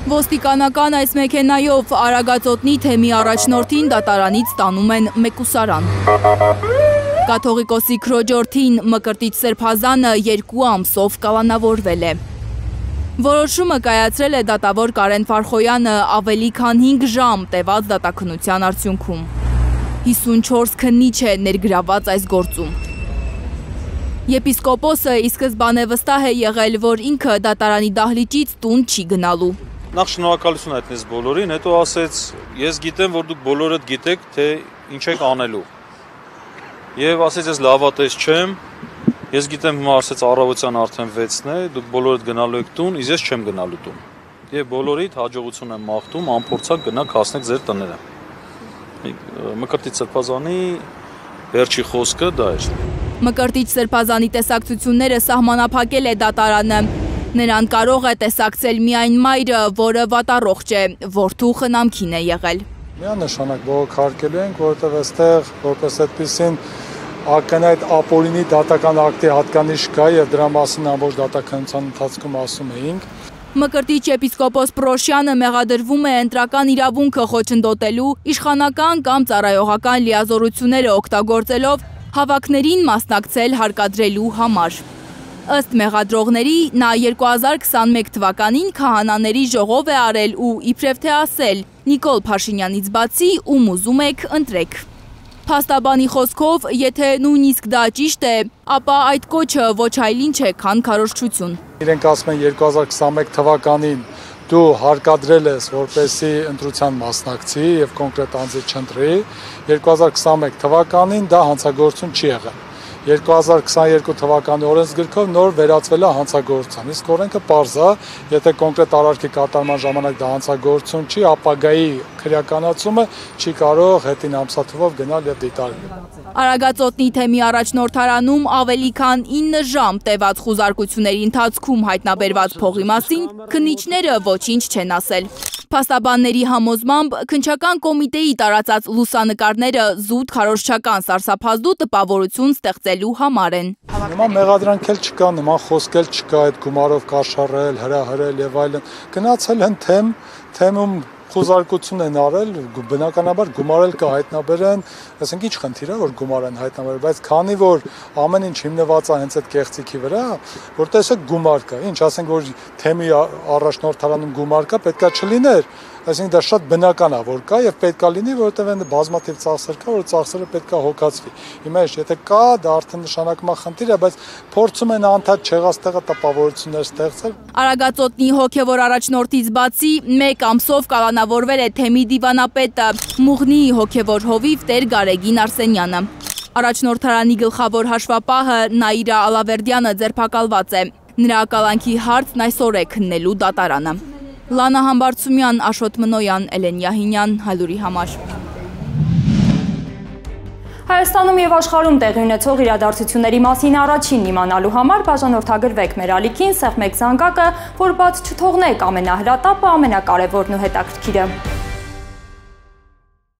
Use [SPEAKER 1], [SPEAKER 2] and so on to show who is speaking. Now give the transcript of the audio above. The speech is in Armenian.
[SPEAKER 1] Ոստիկանական այս մեքենայով Արագածոտնի թեմի առաջնորդին դատարանից տանում են մեկուսարան։ Կաթողիկոսի քրոջորդին Մկրտիչ Սրբազանը 2 ամսով կալանավորվել է։ Որոշումը կայացրել է դատավոր Կարեն Ֆարխոյանը ավելի քան 5 ժամ տևած դատաքննության արդյունքում։ 54 քննիչ է ներգրավված այս գործում։ Եպիսկոպոսը ի սկզբանե վստահ է եղել, որ ինքը դատարանի դահլիճից տուն չի գնալու։
[SPEAKER 2] Նախ շնորհակալություն հայտնեց բոլորին, հետո ասեց, ես գիտեմ, որ դուք բոլորդ գիտեք, թե ինչ եք անելու։ Եվ ասեց, ես լավատես չեմ, ես գիտեմ հիմա ասեց առավոտյան արդեն 6-ն է, դուք բոլորդ գնալու եք տուն, իսկ ես չեմ գնալու տուն։ Եվ բոլորիդ հաջողություն եմ մաղթում, անփորձակ գնաք հասնեք ձեր տները։ Մկրտիչ Սրբազանի վերջի խոսքը դա էր։
[SPEAKER 1] Մկրտիչ Սրբազանի տեսակցությունները սահմանափակել է դատարանը։ Նրան կարող է տեսակցել միայն մայրը, որը վատառողջ է, որդու խնամքին է եղել։
[SPEAKER 3] Միանշանակ բողոքարկելու ենք, որովհետև այստեղ որպես այդպիսին ակնհայտ ապօրինի դատական ակտի հատկանիշ կա եւ դրա մասին ամբողջ դատականության ընթացքում ասում էինք։
[SPEAKER 1] Մկրտիչ եպիսկոպոս Պրոշյանը մեղադրվում է ընտրական իրավունքը խոչընդոտելու, իշխանական կամ ծառայողական լիազորությունները օգտագործելով հավաքներին մասնակցել հարկադրելու համար։ Ըստ մեղադրողների, նա 2021 թվականին քահանաների ժողով է արել ու իբրև թե ասել Նիկոլ Փաշինյանից բացի ում ուզում եք ընտրեք։ Փաստաբանի խոսքով, եթե նույնիսկ դա ճիշտ է, ապա այդ կոչը ոչ այլ ինչ է, քան քարոզչություն։
[SPEAKER 3] Իրենք ասում են 2021 թվականին դու հարկադրել ես, որպեսի ընտրության մասնակցի եւ կոնկրետ անձի չընտրի, 2021 թվականին դա հանցագործություն չի եղել։ 2022 թվականի օրենսգրքով նոր վերածվել է հանցագործության, իսկ օրենքը պարզ է, եթե կոնկրետ արարքի կատարման ժամանակ դա հանցագործություն չի, ապագայի քրեականացումը չի կարող հետին ամսաթվով գնալ եւ դիտարկել։
[SPEAKER 1] Արագածոտնի թեմի առաջնորդարանում ավելի քան 9 ժամ տևած խուզարկությունների ընթացքում հայտնաբերված փողի մասին քննիչները ոչինչ չեն ասել։ Փաստաբանների համոզմամբ քննչական կոմիտեի տարածած լուսանկարները զուտ քարոզչական սարսափազդու տպավորություն ստեղծելու համար են։
[SPEAKER 3] Նման մեղադրանք էլ չկա, նման խոսք էլ չկա, այդ գումարով կաշառել, հրահրել եւ այլն։ Գնացել են թեմում խուզարկություն են արել, բնականաբար գումարել կհայտնաբերեն, ասենք ինչ խնդիր է, որ գումար են հայտնաբերել, բայց քանի որ ամեն ինչ հիմնված է հենց այդ կեղծիքի վրա, որ տեսեք գումար կա, ինչ ասենք որ թեմի առաջնորդարանում գումար կա, պետքա չլիներ, այսինքն դա շատ բնական է, որ կա եւ պետքա լինի, որովհետեւ այն բազմաթիվ ծախսեր կա, որ ծախսերը պետքա հոգացվի։ Հիմա եթե կա, դա արդեն նշանակում է խնդիր է, բայց փորձում են անդադ չեղած տեղը տպավորություններ ստեղծել։
[SPEAKER 1] Արագածոտնի հոգևոր առաջնորդից բացի 1 ամսով կալանավորվել է թեմի դիվանապետը, Մուղնիի հոգևոր հովիվ Տեր Գարեգին Արսենյանը։ Առաջնորդարանի գլխավոր հաշվապահը Նաիրա Ալավերդյանը ձերբակալված է։ Նրա ակալանքի հարցն այսօր է քննելու դատարանը։ Լանա Համբարձումյան, Աշոտ Մնոյան, Էլեն Յահինյան, Հայլուրի համար։
[SPEAKER 4] Հայաստանում եւ աշխարհում տեղի ունեցող իրադարձությունների մասին առաջին իմանալու համար բաժանորդագրվեք մեր ալիքին, սեղմեք զանգակը, որ բաց չթողնեք ամենահրատապը, ամենակարևորն ու հետաքրքիրը։